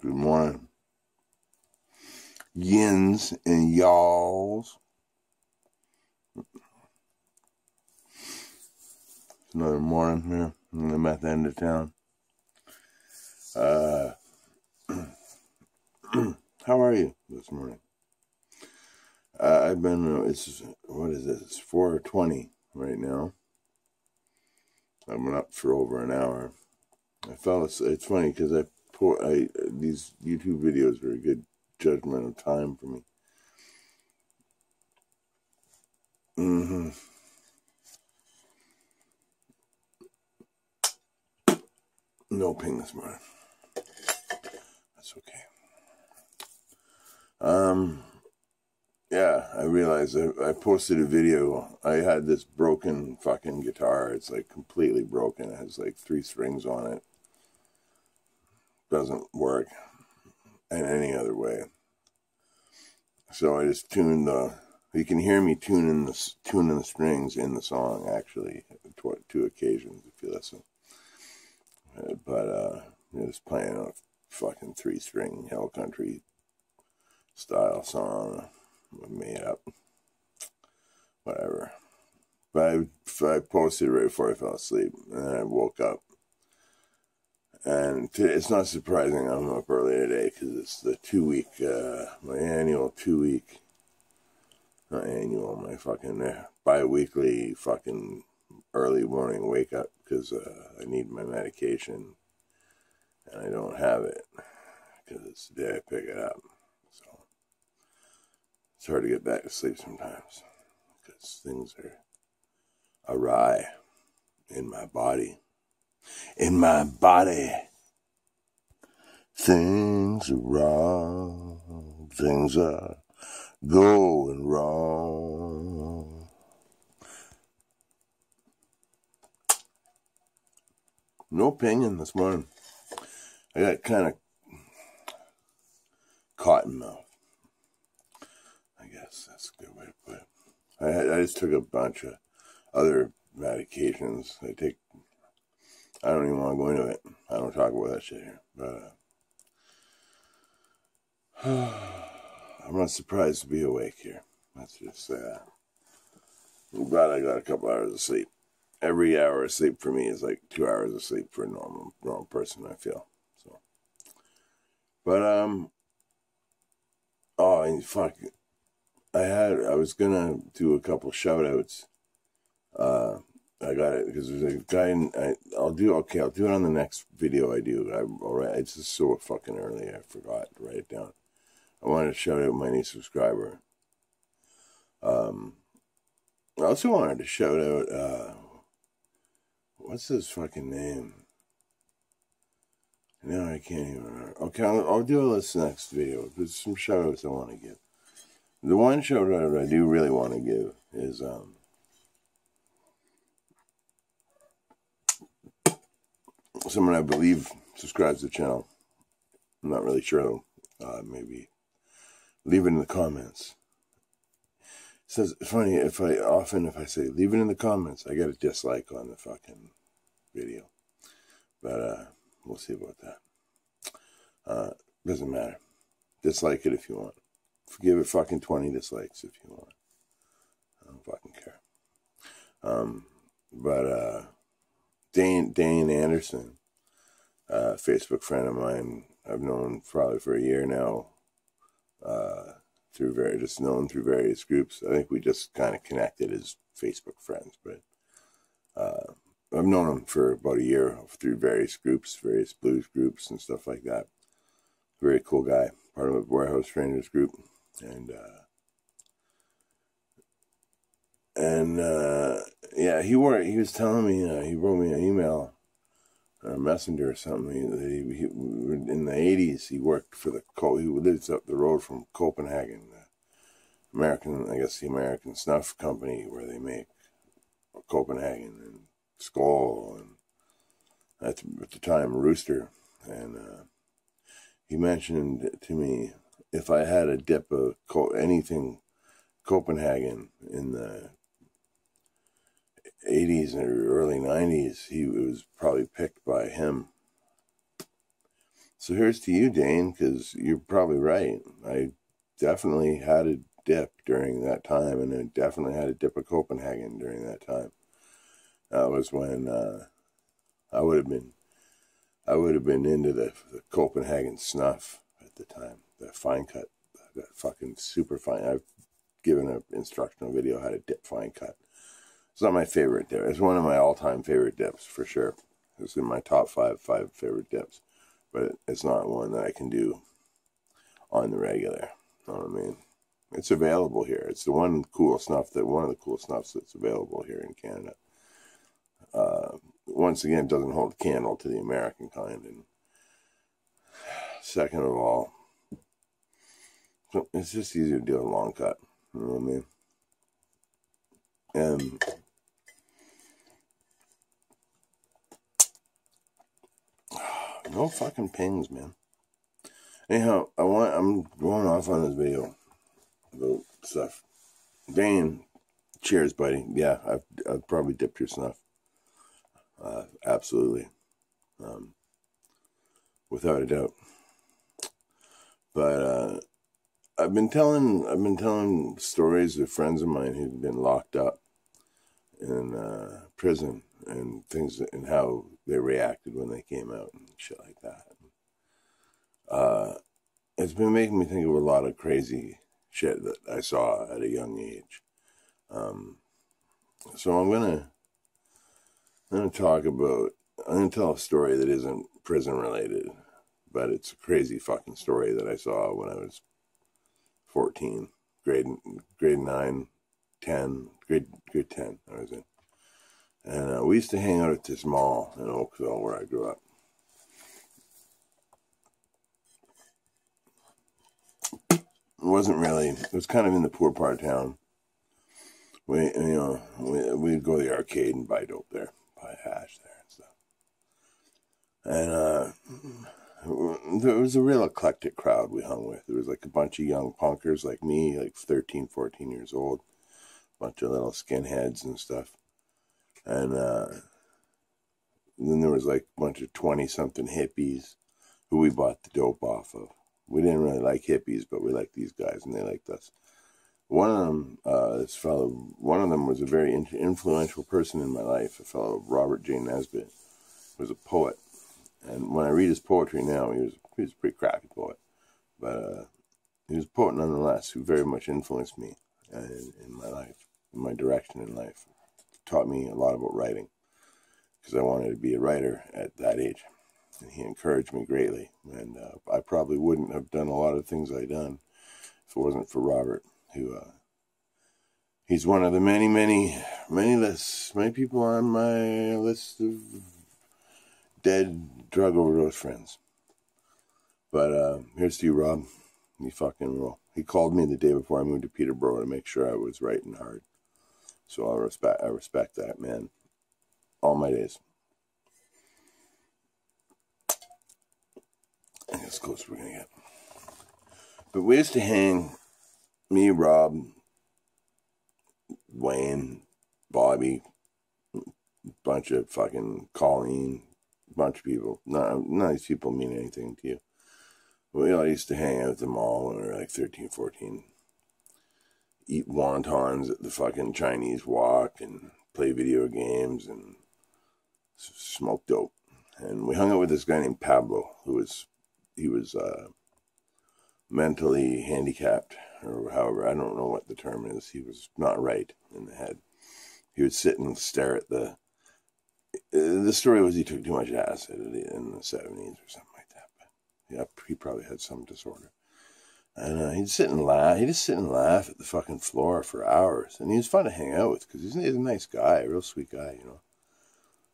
Good morning. Yins and y'alls. It's another morning here. I'm at the end of town. How are you this morning? I've been, what is this? It's 4:20 right now. I've been up for over an hour. It's funny because these YouTube videos are a good judgment of time for me. No ping this morning. That's okay. Yeah, I realized I posted a video. I had this broken fucking guitar. It's like completely broken. It has like 3 strings on it. Doesn't work in any other way. So I just tuned you can hear me tuning the strings in the song, actually, 2 occasions if you listen. But just playing a fucking 3-string Hell Country style song. Made up. Whatever. But I posted right before I fell asleep, and then I woke up. And it's not surprising I'm up early today, because it's the 2-week, my annual 2-week, not annual, my fucking bi-weekly fucking early morning wake up, because I need my medication, and I don't have it, because it's the day I pick it up. So it's hard to get back to sleep sometimes, because things are awry in my body. In my body, things are wrong. Things are going wrong. No pinging this morning. I got kind of cotton mouth. I guess that's a good way to put it. I just took a bunch of other medications. I don't even want to go into it. I don't talk about that shit here. But I'm not surprised to be awake here. Let's just say that. I'm glad I got a couple hours of sleep. Every hour of sleep for me is like 2 hours of sleep for a normal person, I feel. So, but oh fuck, I was gonna do a couple shout outs. I got it because there's a guy. I'll do it on the next video I do. It's just so fucking early. I forgot to write it down. I wanted to shout out my new subscriber. I also wanted to shout out. What's his fucking name? No, I can't even remember. Okay, I'll do this next video. There's some shout outs I want to give. The one shout out I do really want to give is someone I believe subscribes to the channel. I'm not really sure though. Maybe leave it in the comments. It says, it's funny, if I say leave it in the comments, I get a dislike on the fucking video. But we'll see about that. Doesn't matter. Dislike it if you want. Give it fucking 20 dislikes if you want. I don't fucking care. But Dane Anderson, Facebook friend of mine, I've known probably for a year now, through various groups. I think we just kind of connected as Facebook friends, but I've known him for about a year through various groups, various blues groups and stuff like that. Very cool guy, part of a Warehouse Strangers group, and yeah, he was telling me, he wrote me an email, or a messenger or something. He in the 80s, he worked for he lives up the road from Copenhagen, the American snuff company where they make Copenhagen and Skål, and at the time Rooster. And he mentioned to me, if I had a dip of anything Copenhagen in the 80s or early 90s, he was probably picked by him. So here's to you, Dane, because you're probably right. I definitely had a dip during that time, and I definitely had a dip of Copenhagen during that time. That was when I would have been into the Copenhagen snuff at the time, the fine cut, that fucking super fine. I've given an instructional video how to dip fine cut. It's not my favorite dip. It's one of my all-time favorite dips for sure. It's in my top five favorite dips, but it's not one that I can do on the regular. You know what I mean? It's available here. It's the one of the cool snuffs that's available here in Canada. Once again, it doesn't hold a candle to the American kind. And second of all, it's just easier to do a long cut. You know what I mean? And no fucking pings, man. Anyhow, I'm going off on this video about stuff. Dane, cheers, buddy. Yeah, I've probably dipped your snuff. Absolutely. Without a doubt. But I've been telling stories of friends of mine who've been locked up in prison and things, and how they reacted when they came out and shit like that. It's been making me think of a lot of crazy shit that I saw at a young age. So I'm gonna tell a story that isn't prison related, but it's a crazy fucking story that I saw when I was 14, grade 9, 10, grade 10 I was in. And we used to hang out at this mall in Oakville where I grew up. It was kind of in the poor part of town. We'd go to the arcade and buy dope there, buy hash there and stuff. And there was a real eclectic crowd we hung with. There was like a bunch of young punkers like me, like 13, 14 years old, a bunch of little skinheads and stuff. And then there was like a bunch of 20-something hippies who we bought the dope off of. We didn't really like hippies, but we liked these guys and they liked us. One of them was a very influential person in my life, a fellow Robert J. Nesbitt, who was a poet. And when I read his poetry now, he was a pretty crappy poet. But he was a poet nonetheless, who very much influenced me in my life, in my direction in life. Taught me a lot about writing, because I wanted to be a writer at that age. And he encouraged me greatly. And I probably wouldn't have done a lot of things I'd done if it wasn't for Robert, who he's one of the many people on my list of dead drug overdose friends. But here's to you, Rob. You fucking rule. He called me the day before I moved to Peterborough to make sure I was writing hard. So I respect that, man. All my days. I think that's close we're gonna get. But we used to hang, me, Rob, Wayne, Bobby, bunch of fucking Colleen, bunch of people. None of these people mean anything to you. We all used to hang out at the mall when we were like 13, 14. Eat wontons at the fucking Chinese Walk and play video games and smoke dope. And we hung out with this guy named Pablo, he was mentally handicapped, or however, I don't know what the term is. He was not right in the head. He would sit and stare at the story was he took too much acid in the 70s or something like that. But yeah, he probably had some disorder. And he'd sit and laugh. He'd just sit and laugh at the fucking floor for hours. And he was fun to hang out with because he's a nice guy, a real sweet guy, you know.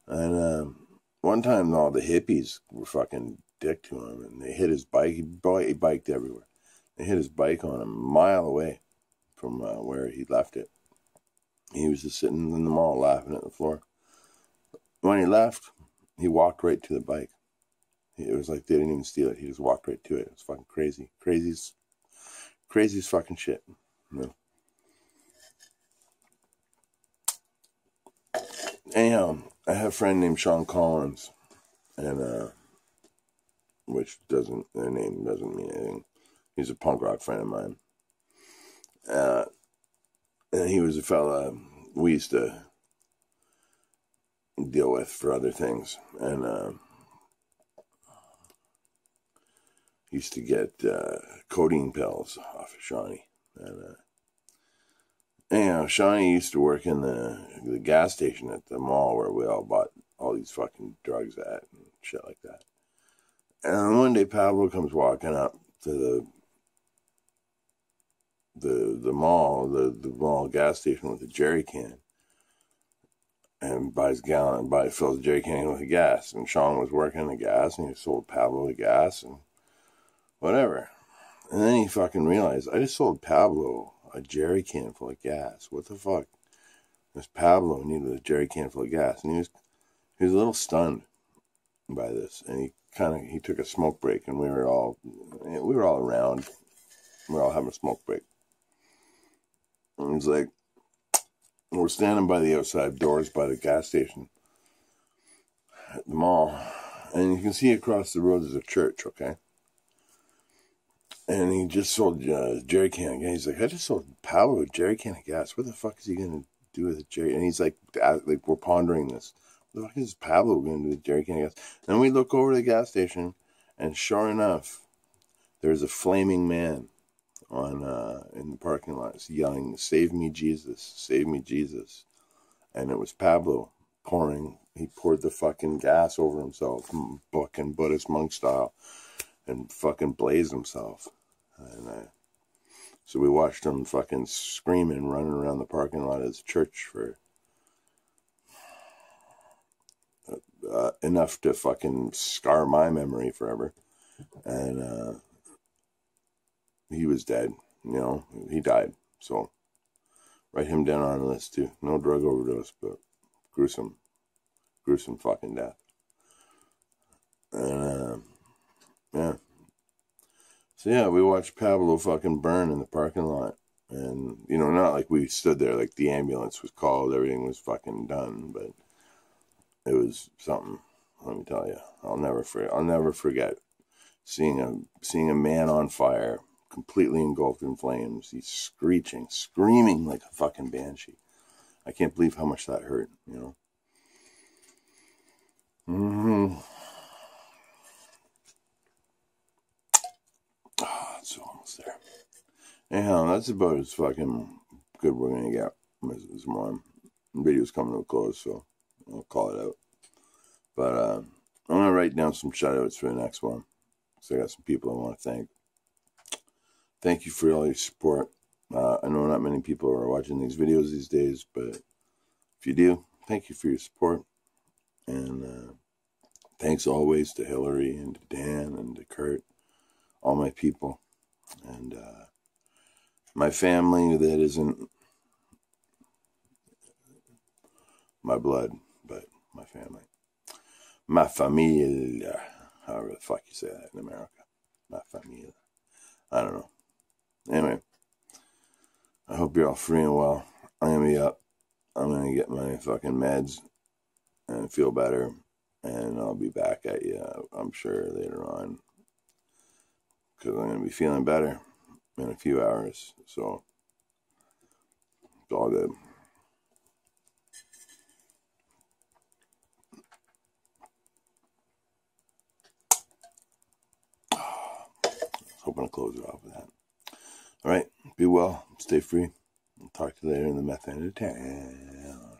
And one time, all the hippies were fucking dick to him, and they hit his bike. He biked everywhere. They hit his bike on him a mile away from where he left it. He was just sitting in the mall laughing at the floor. When he left, he walked right to the bike. It was like they didn't even steal it. He just walked right to it. It was fucking crazy. Craziest fucking shit. You know? Anyhow, I have a friend named Sean Collins, and which their name doesn't mean anything. He's a punk rock friend of mine. And he was a fella we used to deal with for other things. And used to get codeine pills off of Shawnee. And Shawnee used to work in the gas station at the mall where we all bought all these fucking drugs at and shit like that. And one day Pablo comes walking up to the mall, the mall gas station with a jerry can, and fills the jerry can with the gas. And Sean was working the gas, and he sold Pablo the gas and whatever. And then he fucking realized, I just sold Pablo a jerry can full of gas. What the fuck? This Pablo needed a jerry can full of gas, and he was a little stunned by this, and he took a smoke break, and we were all around. We were all having a smoke break. And he's like, we're standing by the outside doors by the gas station at the mall, and you can see across the road there's a church, okay? And he just sold a jerry can of gas. He's like, I just sold Pablo a jerry can of gas. What the fuck is he going to do with a jerry? And he's like, we're pondering this. What the fuck is Pablo going to do with a jerry can of gas? And we look over to the gas station, and sure enough, there's a flaming man in the parking lot yelling, "Save me, Jesus! Save me, Jesus!" And it was Pablo he poured the fucking gas over himself, fucking Buddhist monk style, and fucking blazed himself. And so we watched him fucking screaming, running around the parking lot of his church for enough to fucking scar my memory forever. And he was dead. He died. So write him down on the list too. No drug overdose, but gruesome fucking death. And yeah. So yeah, we watched Pablo fucking burn in the parking lot. And, not like we stood there, like the ambulance was called, everything was fucking done, but it was something, let me tell you. I'll never forget seeing a man on fire, completely engulfed in flames. He's screaming like a fucking banshee. I can't believe how much that hurt, It's almost there. Anyhow, that's about as fucking good we're gonna get as mine. The video's coming to a close, so I'll call it out. But I'm gonna write down some shoutouts for the next one. So I got some people I want to thank. Thank you for all your support. I know not many people are watching these videos these days, but if you do, thank you for your support. And thanks always to Hillary and to Dan and to Kurt, all my people, and my family that isn't my blood, but my family. Ma familia. However the fuck you say that in America. Ma familia. I don't know. Anyway, I hope you're all free and well. I'm going to be up. I'm going to get my fucking meds and feel better. And I'll be back at you, I'm sure, later on. Because I'm going to be feeling better in a few hours. So, it's all good. Hoping to close it off with that. All right, be well, stay free. I'll talk to you later in the meth end of town.